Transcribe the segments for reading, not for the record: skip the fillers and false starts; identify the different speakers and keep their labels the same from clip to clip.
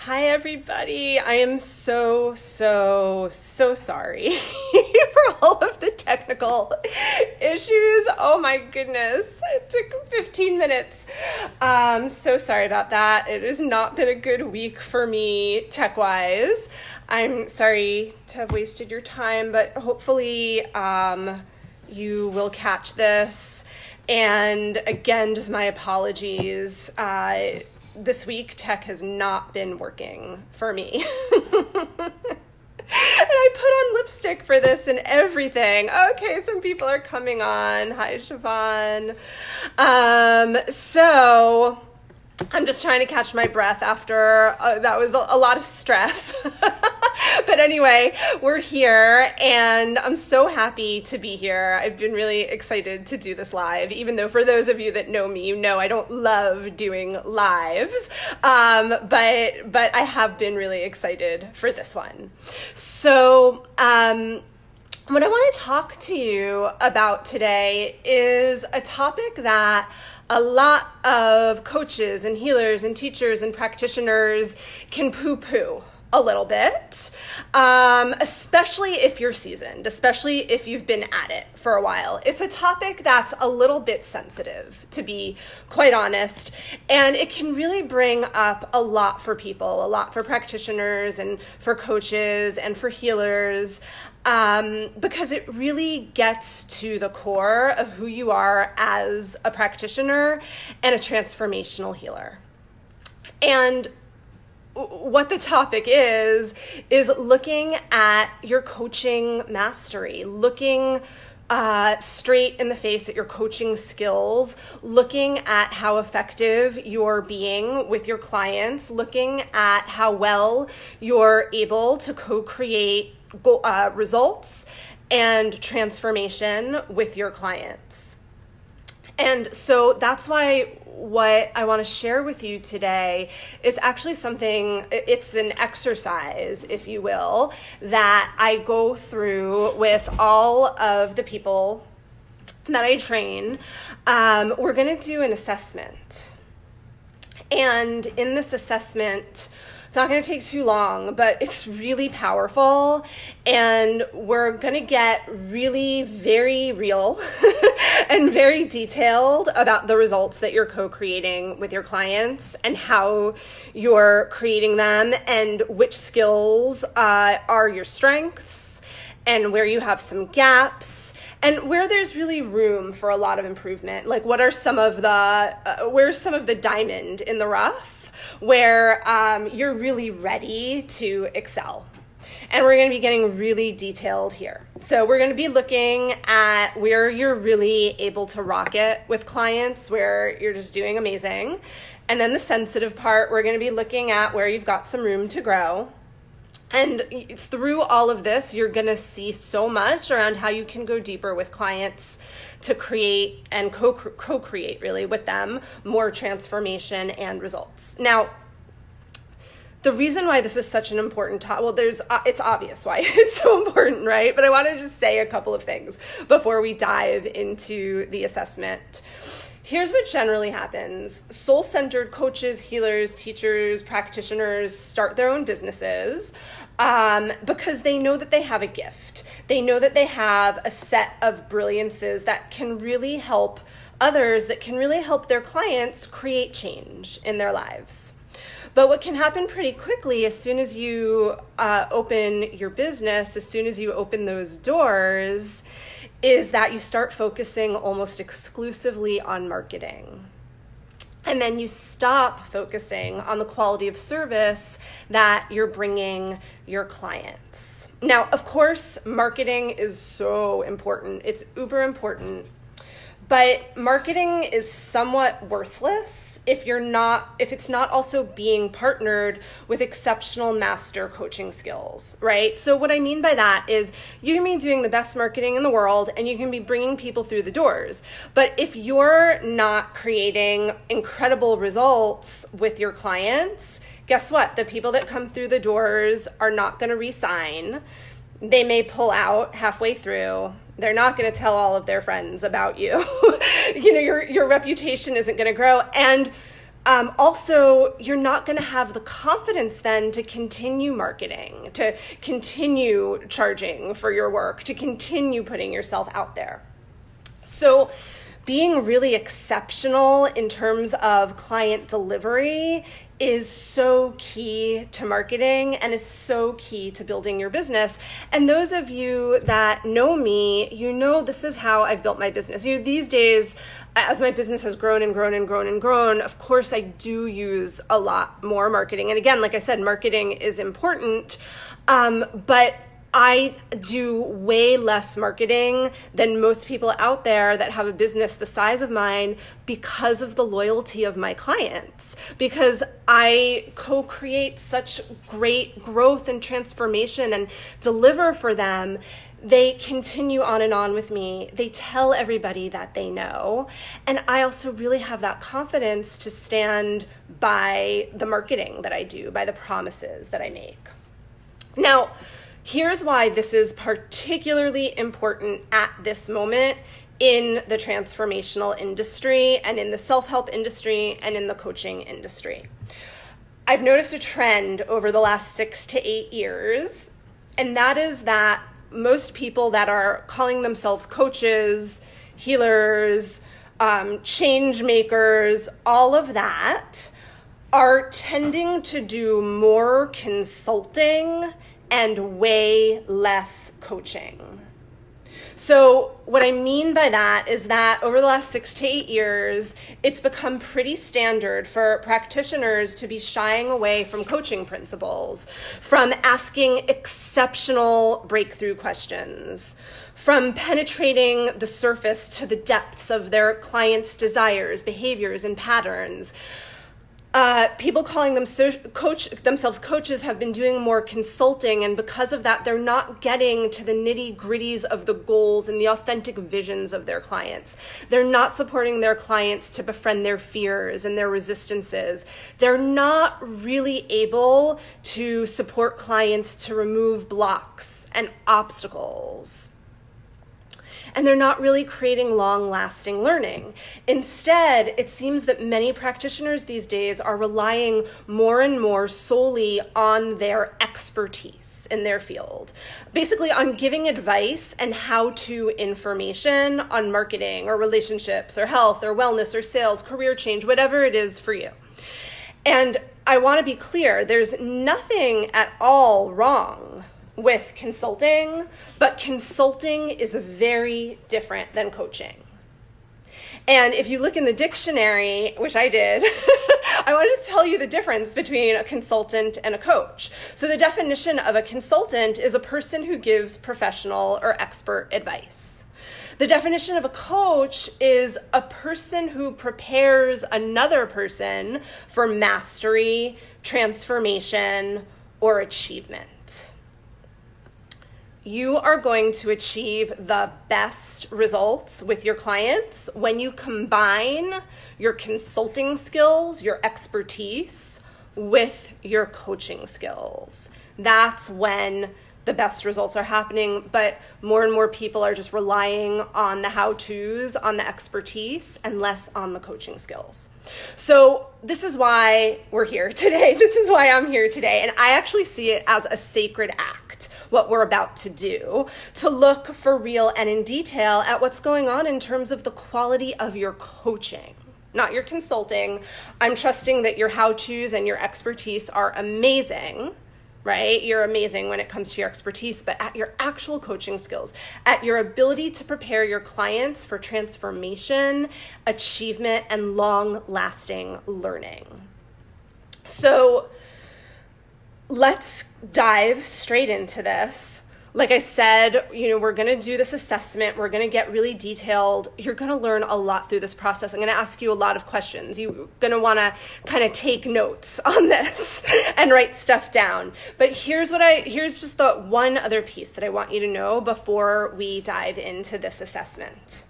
Speaker 1: Hi, everybody. I am so sorry for all of the technical issues. Oh my goodness. It took 15 minutes. So sorry about that. It has not been a good week for me tech-wise. I'm sorry to have wasted your time, but hopefully you will catch this. And again, just my apologies. This week, tech has not been working for me. And I put on lipstick for this and everything. Okay, some people are coming on. Hi, Siobhan. So I'm just trying to catch my breath after that was a lot of stress. But anyway, we're here and I'm so happy to be here. I've been really excited to do this live, even though for those of you that know me, you know I don't love doing lives. But I have been really excited for this one. So, what I want to talk to you about today is a topic that a lot of coaches and healers and teachers and practitioners can poo-poo a little bit, especially if you're seasoned, especially if you've been at it for a while. It's a topic that's a little bit sensitive, to be quite honest, and it can really bring up a lot for people, a lot for practitioners and for coaches and for healers, because it really gets to the core of who you are as a practitioner and a transformational healer. And what the topic is looking at your coaching mastery, looking straight in the face at your coaching skills, looking at how effective you're being with your clients, looking at how well you're able to co-create results and transformation with your clients. And so that's why what I want to share with you today is actually something, it's an exercise, if you will, that I go through with all of the people that I train. We're going to do an assessment. And in this assessment, it's not going to take too long, but it's really powerful, and we're going to get really very real and very detailed about the results that you're co-creating with your clients and how you're creating them and which skills are your strengths and where you have some gaps and where there's really room for a lot of improvement. Like what are some of the, where's some of the diamond in the rough? Where you're really ready to excel. And we're going to be getting really detailed here. So we're going to be looking at where you're really able to rock it with clients, where you're just doing amazing. And then the sensitive part, we're going to be looking at where you've got some room to grow. And through all of this, you're going to see so much around how you can go deeper with clients to create and co-create really with them more transformation and results. Now, the reason why this is such an important topic, well, it's obvious why it's so important, right? But I want to just say a couple of things before we dive into the assessment. Here's what generally happens. Soul-centered coaches, healers, teachers, practitioners start their own businesses because they know that they have a gift. They know that they have a set of brilliances that can really help others, that can really help their clients create change in their lives. But what can happen pretty quickly as soon as you open your business, as soon as you open those doors, is that you start focusing almost exclusively on marketing. And then you stop focusing on the quality of service that you're bringing your clients. Now, of course, marketing is so important. It's uber important. But marketing is somewhat worthless if it's not also being partnered with exceptional master coaching skills, right? So what I mean by that is you can be doing the best marketing in the world and you can be bringing people through the doors. But if you're not creating incredible results with your clients, guess what? The people that come through the doors are not going to re-sign. They may pull out halfway through. They're not going to tell all of their friends about you. Your reputation isn't going to grow. And Also, you're not going to have the confidence then to continue marketing, to continue charging for your work, to continue putting yourself out there. So being really exceptional in terms of client delivery is so key to marketing and is so key to building your business. And those of you that know me, you know this is how I've built my business. These days, as my business has grown and grown and grown and grown, of course I do use a lot more marketing. And again, like I said, marketing is important, but I do way less marketing than most people out there that have a business the size of mine because of the loyalty of my clients, because I co-create such great growth and transformation and deliver for them. They continue on and on with me. They tell everybody that they know. And I also really have that confidence to stand by the marketing that I do, by the promises that I make. Now, here's why this is particularly important at this moment in the transformational industry and in the self-help industry and in the coaching industry. I've noticed a trend over the last 6 to 8 years, and that is that most people that are calling themselves coaches, healers, change makers, all of that, are tending to do more consulting and way less coaching. So what I mean by that is that over the last 6 to 8 years, it's become pretty standard for practitioners to be shying away from coaching principles, from asking exceptional breakthrough questions, from penetrating the surface to the depths of their clients' desires, behaviors, and patterns. People calling themselves coaches have been doing more consulting, and because of that, they're not getting to the nitty-gritties of the goals and the authentic visions of their clients. They're not supporting their clients to befriend their fears and their resistances. They're not really able to support clients to remove blocks and obstacles. And they're not really creating long-lasting learning. Instead, it seems that many practitioners these days are relying more and more solely on their expertise in their field, basically on giving advice and how-to information on marketing or relationships or health or wellness or sales, career change, whatever it is for you. And I want to be clear, there's nothing at all wrong with consulting, but consulting is very different than coaching. And if you look in the dictionary, which I did, I want to tell you the difference between a consultant and a coach. So the definition of a consultant is a person who gives professional or expert advice. The definition of a coach is a person who prepares another person for mastery, transformation, or achievement. You are going to achieve the best results with your clients when you combine your consulting skills, your expertise, with your coaching skills. That's when the best results are happening, but more and more people are just relying on the how-tos, on the expertise, and less on the coaching skills. So this is why we're here today. This is why I'm here today. And I actually see it as a sacred act, what we're about to do, to look for real and in detail at what's going on in terms of the quality of your coaching, not your consulting. I'm trusting that your how-tos and your expertise are amazing, right? You're amazing when it comes to your expertise, but at your actual coaching skills, at your ability to prepare your clients for transformation, achievement, and long-lasting learning. So let's dive straight into this. Like I said, we're going to do this assessment. We're going to get really detailed. You're going to learn a lot through this process. I'm going to ask you a lot of questions. You're going to want to kind of take notes on this and write stuff down. But here's just the one other piece that I want you to know before we dive into this assessment.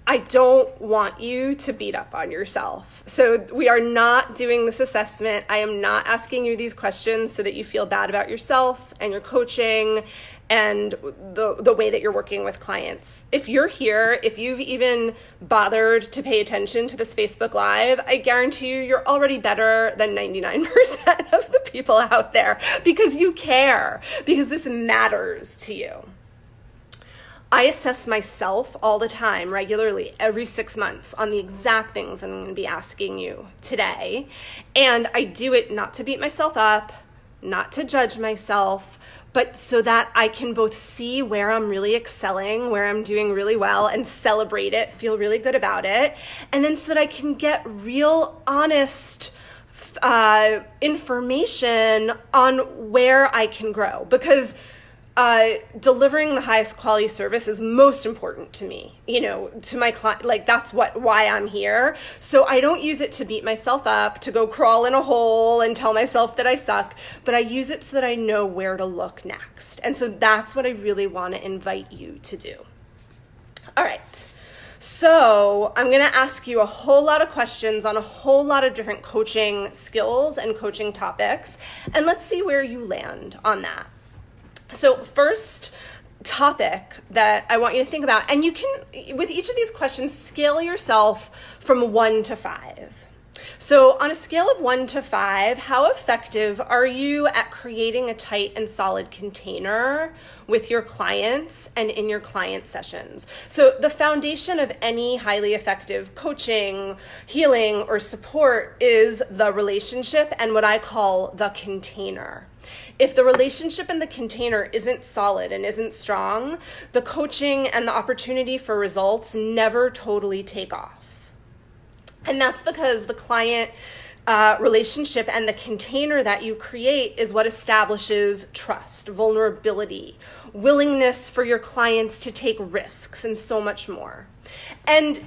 Speaker 1: I don't want you to beat up on yourself. So we are not doing this assessment. I am not asking you these questions so that you feel bad about yourself and your coaching and the way that you're working with clients. If you're here, if you've even bothered to pay attention to this Facebook Live, I guarantee you're already better than 99% of the people out there, because you care, because this matters to you. I assess myself all the time, regularly, every 6 months, on the exact things I'm going to be asking you today. And I do it not to beat myself up, not to judge myself, but so that I can both see where I'm really excelling, where I'm doing really well, and celebrate it, feel really good about it. And then so that I can get real, honest information on where I can grow. Because delivering the highest quality service is most important to me, to my client. Like, that's why I'm here. So I don't use it to beat myself up, to go crawl in a hole and tell myself that I suck, but I use it so that I know where to look next. And so that's what I really want to invite you to do. All right. So I'm going to ask you a whole lot of questions on a whole lot of different coaching skills and coaching topics, and let's see where you land on that. So first topic that I want you to think about, and you can, with each of these questions, scale yourself from 1 to 5. So on a scale of 1 to 5, how effective are you at creating a tight and solid container with your clients and in your client sessions? So the foundation of any highly effective coaching, healing, or support is the relationship and what I call the container. If the relationship in the container isn't solid and isn't strong, the coaching and the opportunity for results never totally take off. And that's because the client relationship and the container that you create is what establishes trust, vulnerability, willingness for your clients to take risks, and so much more. And,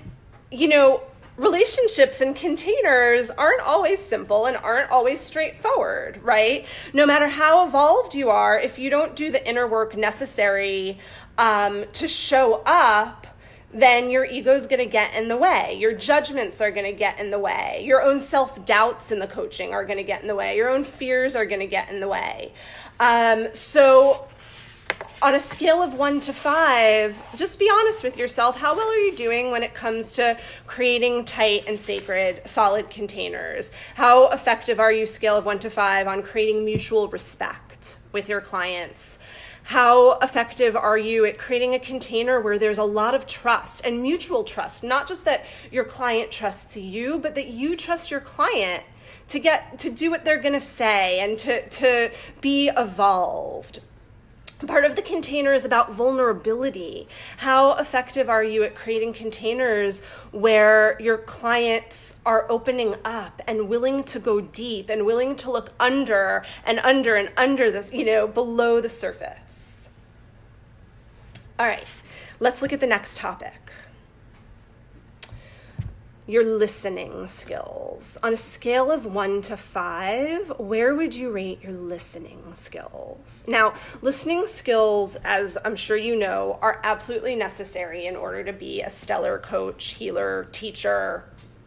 Speaker 1: relationships and containers aren't always simple and aren't always straightforward, right? No matter how evolved you are, if you don't do the inner work necessary to show up, then your ego's going to get in the way. Your judgments are going to get in the way. Your own self-doubts in the coaching are going to get in the way. Your own fears are going to get in the way. So on a scale of 1 to 5, just be honest with yourself. How well are you doing when it comes to creating tight and sacred, solid containers? How effective are you, scale of 1 to 5, on creating mutual respect with your clients? How effective are you at creating a container where there's a lot of trust and mutual trust? Not just that your client trusts you, but that you trust your client to do what they're going to say and to be evolved. Part of the container is about vulnerability. How effective are you at creating containers where your clients are opening up and willing to go deep and willing to look under and under and under this, below the surface? All right, let's look at the next topic. Your listening skills. On a scale of 1 to 5, where would you rate your listening skills? Now, listening skills, as I'm sure you know, are absolutely necessary in order to be a stellar coach, healer, teacher,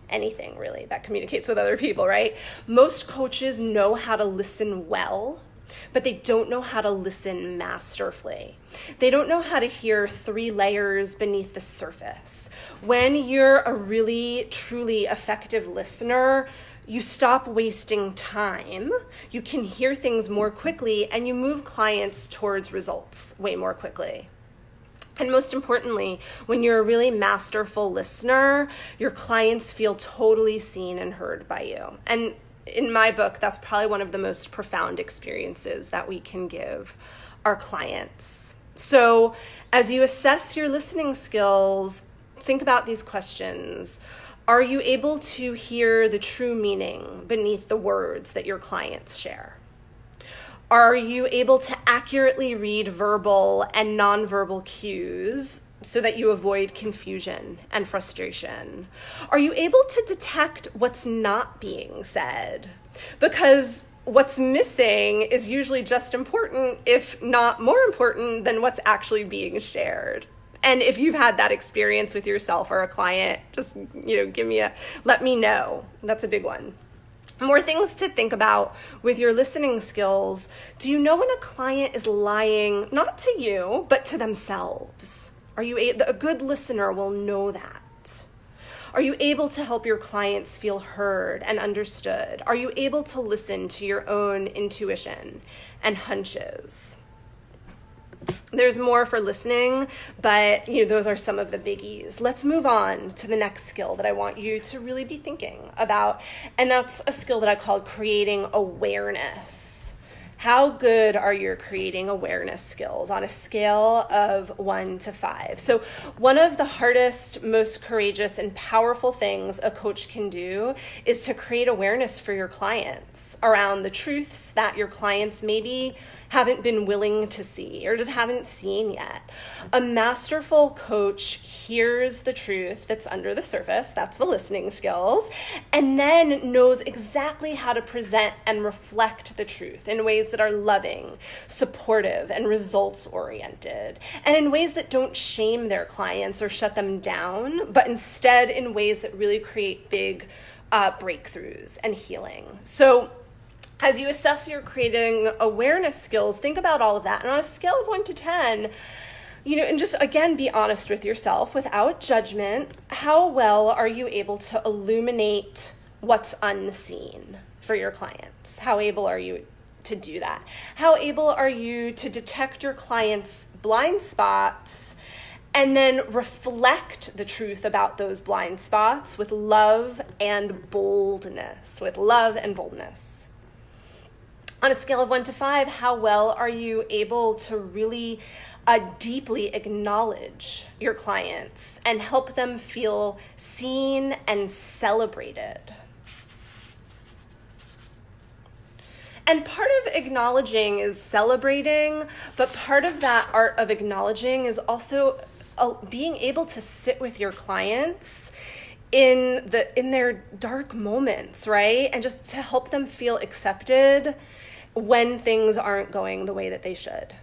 Speaker 1: anything really that communicates with other people, right? Most coaches know how to listen well, but they don't know how to listen masterfully. They don't know how to hear 3 layers beneath the surface. When you're a really, truly effective listener, you stop wasting time, you can hear things more quickly, and you move clients towards results way more quickly. And most importantly, when you're a really masterful listener, your clients feel totally seen and heard by you. And in my book, that's probably one of the most profound experiences that we can give our clients. So as you assess your listening skills, think about these questions. Are you able to hear the true meaning beneath the words that your clients share? Are you able to accurately read verbal and nonverbal cues so that you avoid confusion and frustration? Are you able to detect what's not being said? Because what's missing is usually just important, if not more important, than what's actually being shared. And if you've had that experience with yourself or a client, just, let me know. That's a big one. More things to think about with your listening skills. Do you know when a client is lying, not to you, but to themselves? A good listener will know that. Are you able to help your clients feel heard and understood? Are you able to listen to your own intuition and hunches? There's more for listening, but those are some of the biggies. Let's move on to the next skill that I want you to really be thinking about, and that's a skill that I call creating awareness. How good are your creating awareness skills on a scale of 1 to 5? So one of the hardest, most courageous, and powerful things a coach can do is to create awareness for your clients around the truths that your clients maybe haven't been willing to see or just haven't seen yet. A masterful coach hears the truth that's under the surface, that's the listening skills, and then knows exactly how to present and reflect the truth in ways that are loving, supportive, and results-oriented, and in ways that don't shame their clients or shut them down, but instead in ways that really create big breakthroughs and healing. So as you assess your creating awareness skills, think about all of that. And on a scale of 1 to 10, and just, again, be honest with yourself without judgment. How well are you able to illuminate what's unseen for your clients? How able are you to do that? How able are you to detect your clients' blind spots and then reflect the truth about those blind spots with love and boldness, On a scale of 1 to 5, how well are you able to really deeply acknowledge your clients and help them feel seen and celebrated? And part of acknowledging is celebrating, but part of that art of acknowledging is also being able to sit with your clients in their dark moments, right? And just to help them feel accepted when things aren't going the way that they should.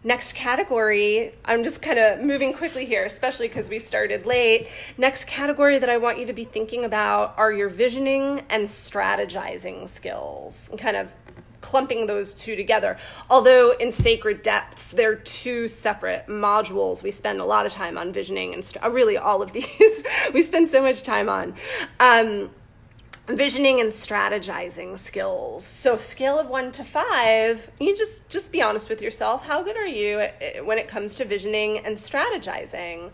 Speaker 1: Next category, I'm just kind of moving quickly here, especially because we started late. Next category that I want you to be thinking about are your visioning and strategizing skills, and kind of clumping those two together. Although in Sacred Depths, they're two separate modules. We spend a lot of time on visioning and really all of these we spend so much time on. Visioning and strategizing skills. So scale of 1 to 5, you just be honest with yourself. How good are you when it comes to visioning and strategizing?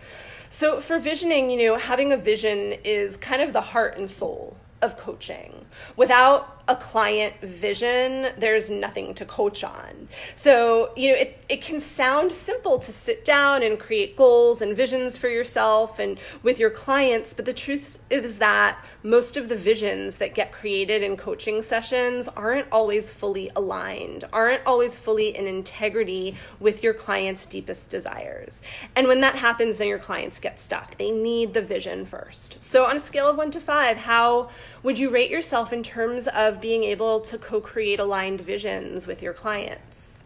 Speaker 1: So for visioning, having a vision is kind of the heart and soul of coaching. Without a client vision, there's nothing to coach on. So, it can sound simple to sit down and create goals and visions for yourself and with your clients, but the truth is that most of the visions that get created in coaching sessions aren't always fully aligned, aren't always fully in integrity with your client's deepest desires. And when that happens, then your clients get stuck. They need the vision first. So on a scale of 1 to 5, how would you rate yourself in terms of being able to co-create aligned visions with your clients?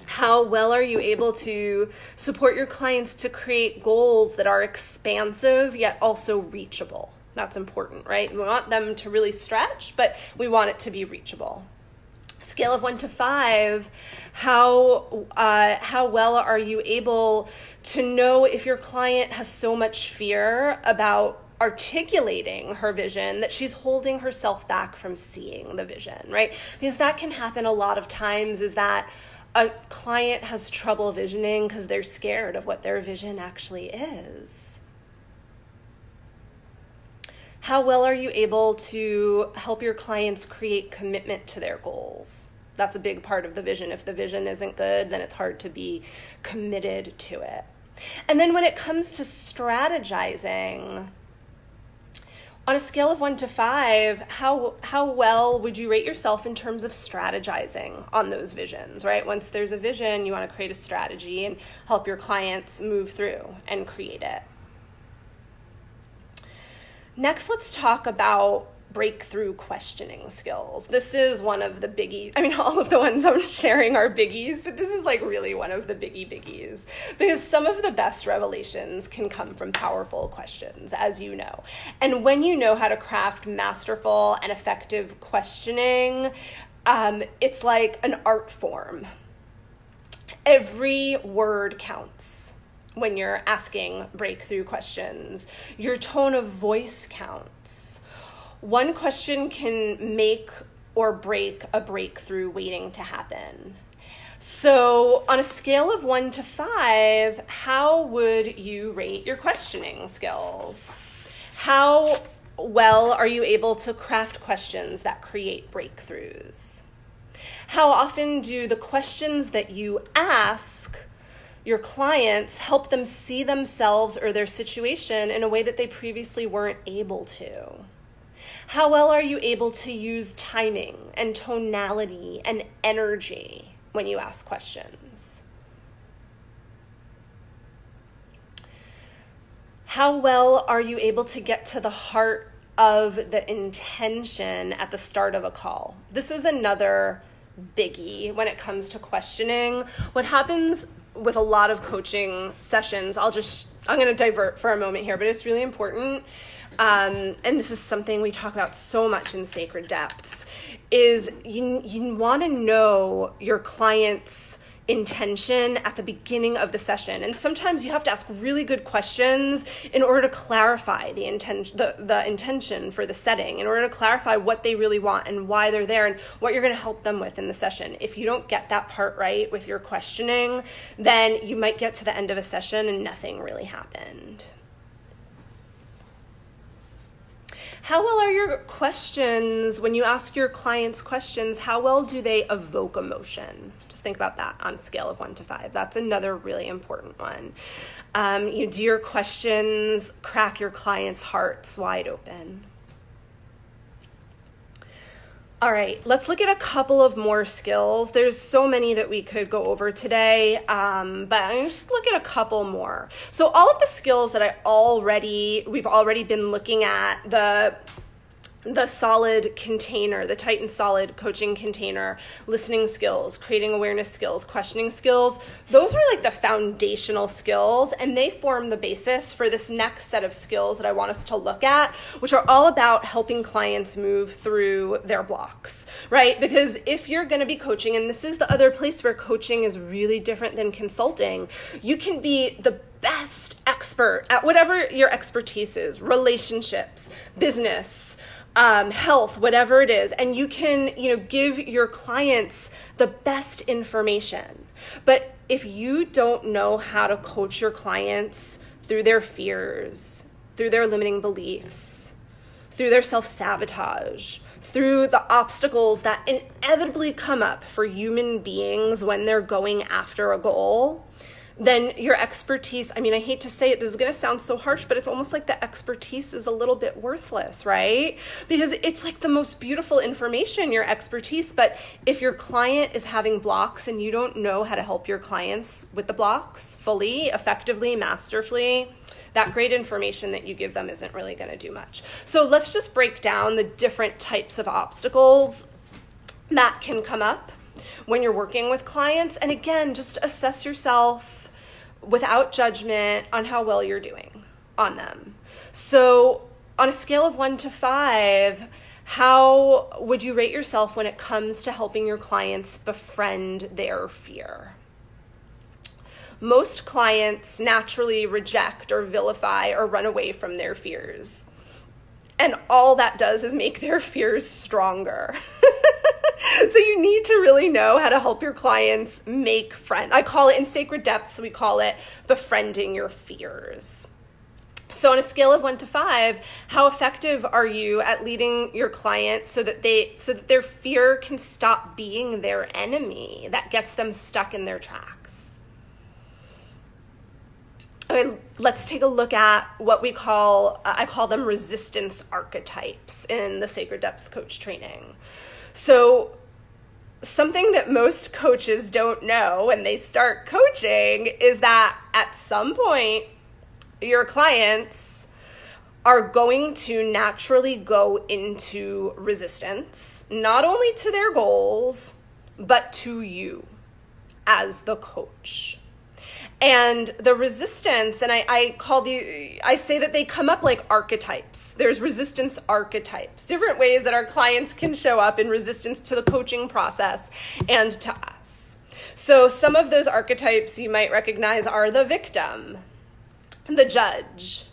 Speaker 1: How well are you able to support your clients to create goals that are expansive yet also reachable? That's important, right? We want them to really stretch, but we want it to be reachable. Scale of 1 to 5, how well are you able to know if your client has so much fear about articulating her vision that she's holding herself back from seeing the vision, right? Because that can happen a lot of times, is that a client has trouble visioning because they're scared of what their vision actually is. How well are you able to help your clients create commitment to their goals? That's a big part of the vision. If the vision isn't good, then it's hard to be committed to it. And then when it comes to strategizing, on a scale of 1 to 5, how well would you rate yourself in terms of strategizing on those visions, right? Once there's a vision, you want to create a strategy and help your clients move through and create it. Next, let's talk about breakthrough questioning skills. This is one of the biggies. I mean, all of the ones I'm sharing are biggies, but this is like really one of the biggies, because some of the best revelations can come from powerful questions, as you know. And when you know how to craft masterful and effective questioning, it's like an art form. Every word counts when you're asking breakthrough questions. Your tone of voice counts. One question can make or break a breakthrough waiting to happen. So on a scale of 1 to 5, how would you rate your questioning skills? How well are you able to craft questions that create breakthroughs? How often do the questions that you ask your clients help them see themselves or their situation in a way that they previously weren't able to? How well are you able to use timing and tonality and energy when you ask questions? How well are you able to get to the heart of the intention at the start of a call? This is another biggie when it comes to questioning. What happens with a lot of coaching sessions, I'm going to divert for a moment here, but it's really important. And this is something we talk about so much in Sacred Depths, is you want to know your client's intention at the beginning of the session. And sometimes you have to ask really good questions in order to clarify the intention for the setting, in order to clarify what they really want and why they're there and what you're going to help them with in the session. If you don't get that part right with your questioning, then you might get to the end of a session and nothing really happened. How well are your questions, when you ask your clients questions, how well do they evoke emotion? Just think about that on a scale of 1 to 5. That's another really important one. Do your questions crack your clients' hearts wide open? All right, let's look at a couple of more skills. There's so many that we could go over today, but I'm gonna just look at a couple more. So all of the skills that we've already been looking at, the solid container, the Titan solid coaching container, listening skills, creating awareness skills, questioning skills, those are like the foundational skills, and they form the basis for this next set of skills that I want us to look at, which are all about helping clients move through their blocks, right? Because if you're going to be coaching, and this is the other place where coaching is really different than consulting, you can be the best expert at whatever your expertise is, relationships, business, health, whatever it is, and you can, give your clients the best information. But if you don't know how to coach your clients through their fears, through their limiting beliefs, through their self-sabotage, through the obstacles that inevitably come up for human beings when they're going after a goal, then your expertise, I hate to say it, this is going to sound so harsh, but it's almost like the expertise is a little bit worthless, right? Because it's like the most beautiful information, your expertise, but if your client is having blocks and you don't know how to help your clients with the blocks fully, effectively, masterfully, that great information that you give them isn't really going to do much. So let's just break down the different types of obstacles that can come up when you're working with clients. And again, just assess yourself without judgment on how well you're doing on them. So on a scale of 1 to 5, how would you rate yourself when it comes to helping your clients befriend their fear? Most clients naturally reject or vilify or run away from their fears. And all that does is make their fears stronger. So you need to really know how to help your clients make friends. I call it, in Sacred Depths, we call it befriending your fears. So on a scale of 1 to 5, how effective are you at leading your client so that their fear can stop being their enemy that gets them stuck in their tracks? Okay, let's take a look at what we call, I call them resistance archetypes in the Sacred Depths coach training. So something that most coaches don't know when they start coaching is that at some point, your clients are going to naturally go into resistance, not only to their goals, but to you as the coach. And the resistance, and I say that they come up like archetypes. There's resistance archetypes, different ways that our clients can show up in resistance to the coaching process and to us. So some of those archetypes you might recognize are the victim, the judge,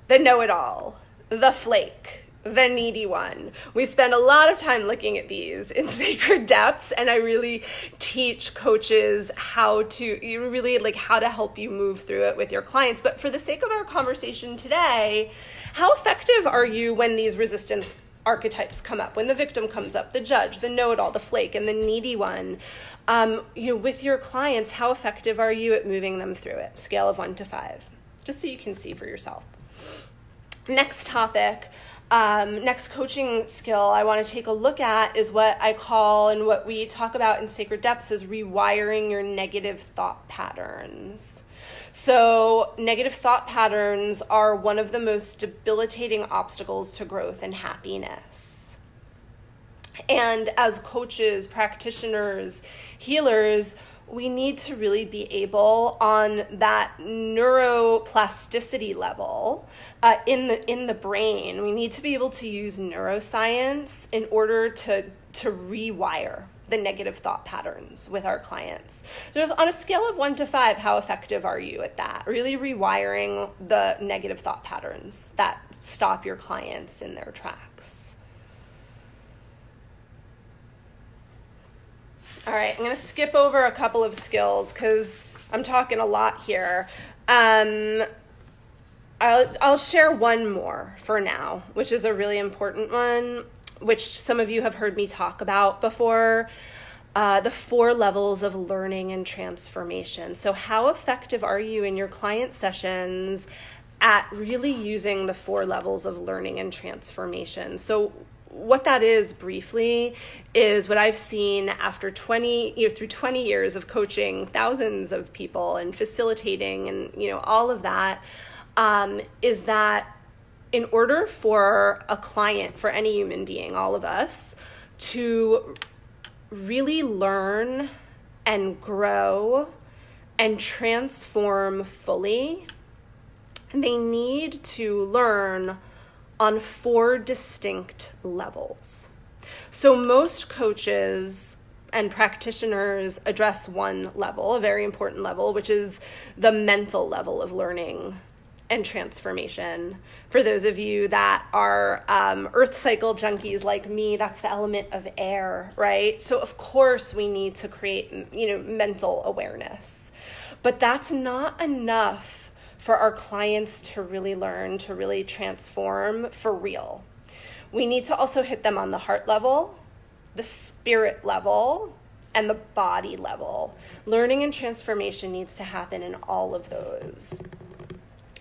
Speaker 1: the know-it-all, the flake, the needy one. We spend a lot of time looking at these in Sacred Depths, and I really teach coaches how to help you move through it with your clients. But for the sake of our conversation today, how effective are you when these resistance archetypes come up, when the victim comes up, the judge, the know-it-all, the flake, and the needy one? With your clients, how effective are you at moving them through it? Scale of 1 to 5, just so you can see for yourself. Next topic, next coaching skill I want to take a look at is what I call, and what we talk about in Sacred Depths, is rewiring your negative thought patterns. So negative thought patterns are one of the most debilitating obstacles to growth and happiness. And as coaches, practitioners, healers, we need to really be able, on that neuroplasticity level in the brain, we need to be able to use neuroscience in order to rewire the negative thought patterns with our clients. So just on a scale of 1 to 5, how effective are you at that? Really rewiring the negative thought patterns that stop your clients in their tracks. All right, I'm going to skip over a couple of skills because I'm talking a lot here. I'll share one more for now, which is a really important one, which some of you have heard me talk about before, the 4 levels of learning and transformation. So how effective are you in your client sessions at really using the 4 levels of learning and transformation? So what that is, briefly, is what I've seen after through 20 years of coaching thousands of people and facilitating and, all of that, is that in order for a client, for any human being, all of us, to really learn and grow and transform fully, they need to learn on 4 distinct levels. So most coaches and practitioners address one level, a very important level, which is the mental level of learning and transformation. For those of you that are earth cycle junkies like me, that's the element of air, right? So of course we need to create, mental awareness. But that's not enough for our clients to really learn, to really transform for real. We need to also hit them on the heart level, the spirit level, and the body level. Learning and transformation needs to happen in all of those.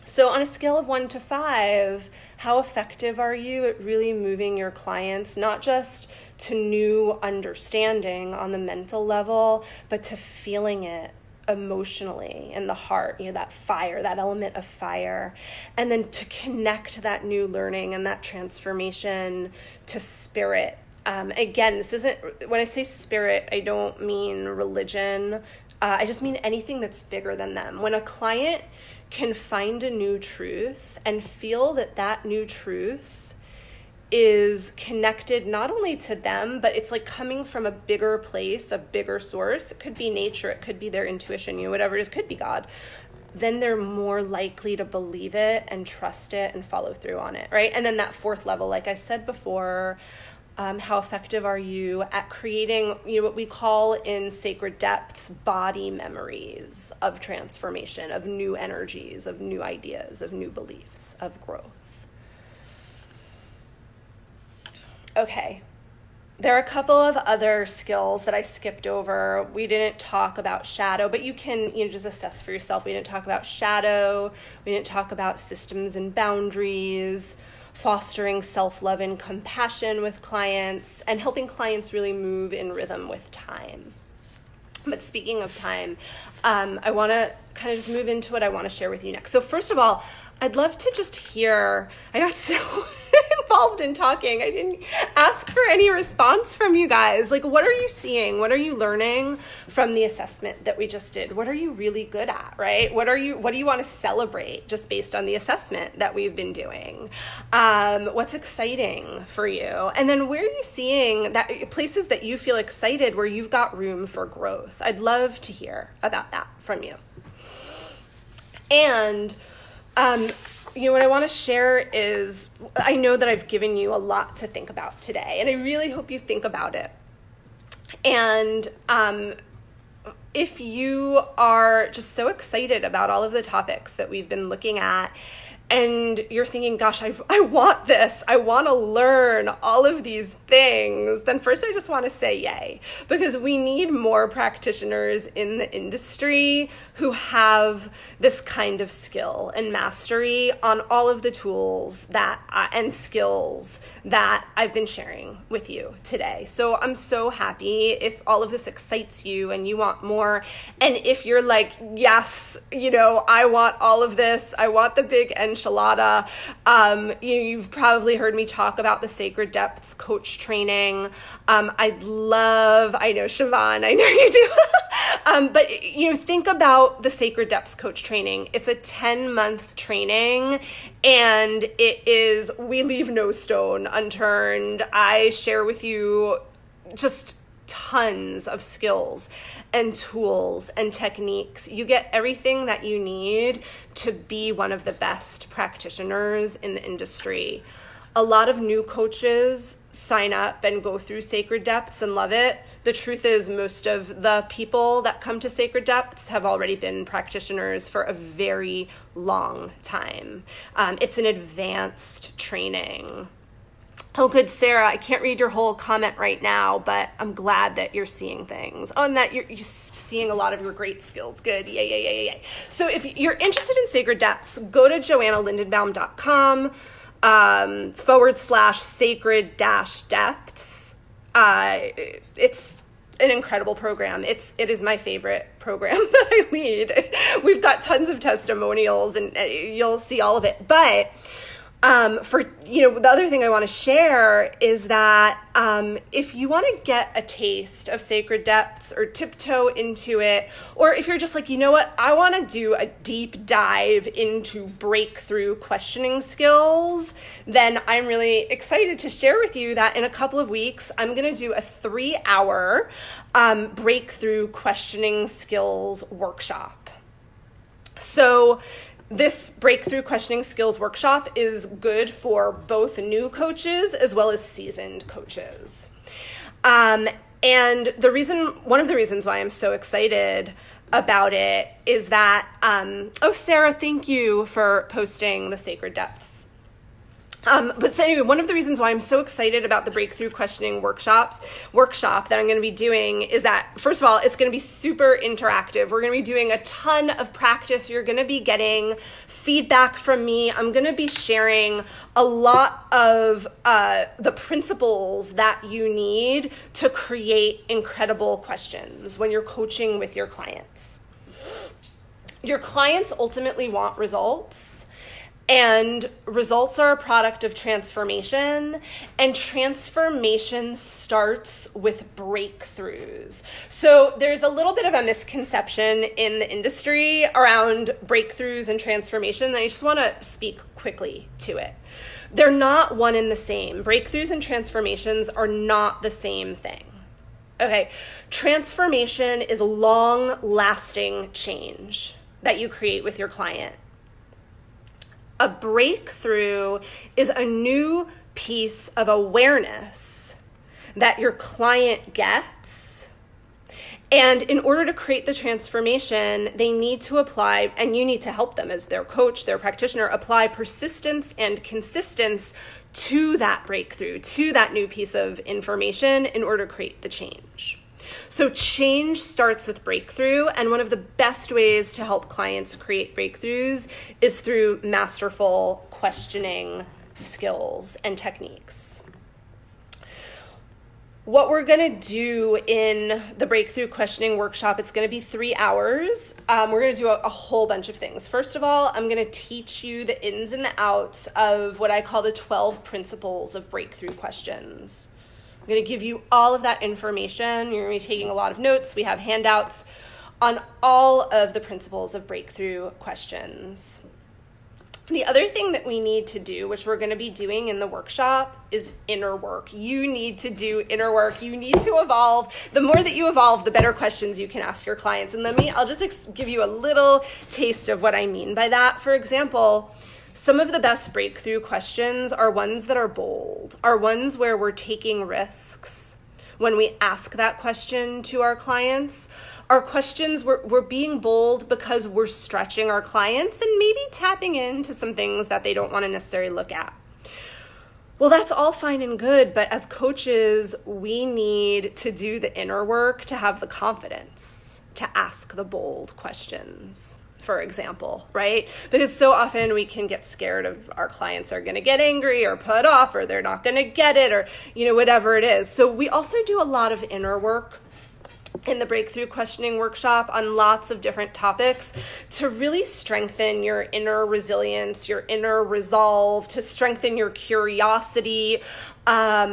Speaker 1: So on a scale of 1 to 5, how effective are you at really moving your clients, not just to new understanding on the mental level, but to feeling it emotionally in the heart, that fire, that element of fire, and then to connect that new learning and that transformation to spirit. Again, this isn't, when I say spirit, I don't mean religion. I just mean anything that's bigger than them. When a client can find a new truth and feel that new truth is connected not only to them, but it's like coming from a bigger place, a bigger source. It could be nature, it could be their intuition, whatever it is, could be God. Then they're more likely to believe it and trust it and follow through on it, right? And then that 4th level, like I said before, how effective are you at creating, what we call in Sacred Depths, body memories of transformation, of new energies, of new ideas, of new beliefs, of growth. Okay, there are a couple of other skills that I skipped over. We didn't talk about shadow, but you can just assess for yourself. We didn't talk about shadow. We didn't talk about systems and boundaries, fostering self-love and compassion with clients, and helping clients really move in rhythm with time. But speaking of time, I want to kind of just move into what I want to share with you next. So first of all, I'd love to just hear, I got so involved in talking, I didn't ask for any response from you guys. Like, what are you seeing? What are you learning from the assessment that we just did? What are you really good at, right? What do you want to celebrate just based on the assessment that we've been doing? What's exciting for you? And then where are you seeing that places that you feel excited where you've got room for growth? I'd love to hear about that from you. And what I want to share is, I know that I've given you a lot to think about today, and I really hope you think about it. And if you are just so excited about all of the topics that we've been looking at, and you're thinking, gosh, I want this, I want to learn all of these things, then first I just want to say yay, because we need more practitioners in the industry who have this kind of skill and mastery on all of the tools that and skills that I've been sharing with you today. So I'm so happy if all of this excites you and you want more. And if you're like, yes, I want all of this, I want the big enchilada. You've probably heard me talk about the Sacred Depths coach training. I know Siobhan, I know you do. But think about the Sacred Depths coach training. It's a 10-month training, and we leave no stone unturned. I share with you just tons of skills and tools and techniques. You get everything that you need to be one of the best practitioners in the industry. A lot of new coaches sign up and go through Sacred Depths and love it. The truth is, most of the people that come to Sacred Depths have already been practitioners for a very long time. It's an advanced training. Oh, good, Sarah. I can't read your whole comment right now, but I'm glad that you're seeing things. Oh, and that you're seeing a lot of your great skills. Good. Yay. So if you're interested in Sacred Depths, go to joannalindenbaum.com /sacred-depths. It's an incredible program. It is my favorite program that I lead. We've got tons of testimonials, and you'll see all of it. But the other thing I want to share is that if you want to get a taste of Sacred Depths or tiptoe into it, or if you're just like, I want to do a deep dive into breakthrough questioning skills, then I'm really excited to share with you that in a couple of weeks, I'm going to do a 3-hour breakthrough questioning skills workshop. So this breakthrough questioning skills workshop is good for both new coaches as well as seasoned coaches. And one of the reasons why I'm so excited about it is that, Sarah, thank you for posting the Sacred Depths. One of the reasons why I'm so excited about the breakthrough questioning workshop that I'm going to be doing is that, first of all, it's going to be super interactive. We're going to be doing a ton of practice. You're going to be getting feedback from me. I'm going to be sharing a lot of the principles that you need to create incredible questions when you're coaching with your clients. Your clients ultimately want results. And results are a product of transformation, and transformation starts with breakthroughs. So there's a little bit of a misconception in the industry around breakthroughs and transformation, and I just want to speak quickly to it. They're not one and the same. Breakthroughs and transformations are not the same thing. Okay, transformation is long-lasting change that you create with your client. A breakthrough is a new piece of awareness that your client gets. And in order to create the transformation, they need to apply, and you need to help them as their coach, their practitioner, apply persistence and consistency to that breakthrough, to that new piece of information in order to create the change. So change starts with breakthrough, and one of the best ways to help clients create breakthroughs is through masterful questioning skills and techniques. What we're going to do in the breakthrough questioning workshop, it's going to be 3 hours. We're going to do a whole bunch of things. First of all, I'm going to teach you the ins and the outs of what I call the 12 principles of breakthrough questions. I'm going to give you all of that information. You're going to be taking a lot of notes. We have handouts on all of the principles of breakthrough questions. The other thing that we need to do, which we're going to be doing in the workshop, is inner work. You need to do inner work. You need to evolve. The more that you evolve, the better questions you can ask your clients. And I'll just give you a little taste of what I mean by that. For example, some of the best breakthrough questions are ones that are bold, are ones where we're taking risks. When we ask that question to our clients, our questions, we're being bold because we're stretching our clients and maybe tapping into some things that they don't want to necessarily look at. Well, that's all fine and good, but as coaches, we need to do the inner work to have the confidence to ask the bold questions, for example, right? Because so often we can get scared of our clients are going to get angry or put off, or they're not going to get it, or, whatever it is. So we also do a lot of inner work in the breakthrough questioning workshop on lots of different topics to really strengthen your inner resilience, your inner resolve, to strengthen your curiosity,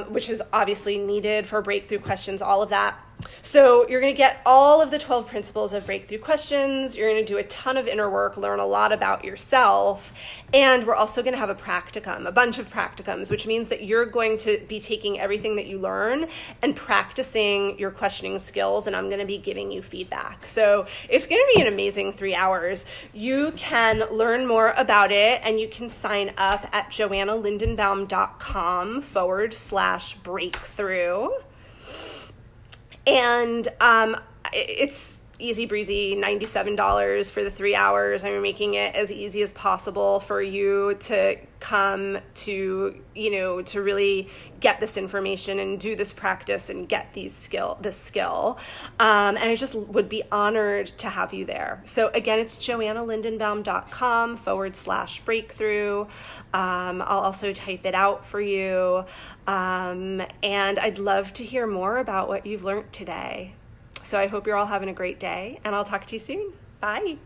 Speaker 1: which is obviously needed for breakthrough questions, all of that. So you're going to get all of the 12 principles of breakthrough questions. You're going to do a ton of inner work, learn a lot about yourself. And we're also going to have a practicum, a bunch of practicums, which means that you're going to be taking everything that you learn and practicing your questioning skills. And I'm going to be giving you feedback. So it's going to be an amazing 3 hours. You can learn more about it and you can sign up at joannalindenbaum.com/breakthrough. And it's easy breezy, $97 for the 3 hours. I'm making it as easy as possible for you to come to, to really get this information and do this practice and get this skill. And I just would be honored to have you there. So again, it's joannalindenbaum.com/breakthrough. I'll also type it out for you. And I'd love to hear more about what you've learned today. So I hope you're all having a great day, and I'll talk to you soon. Bye.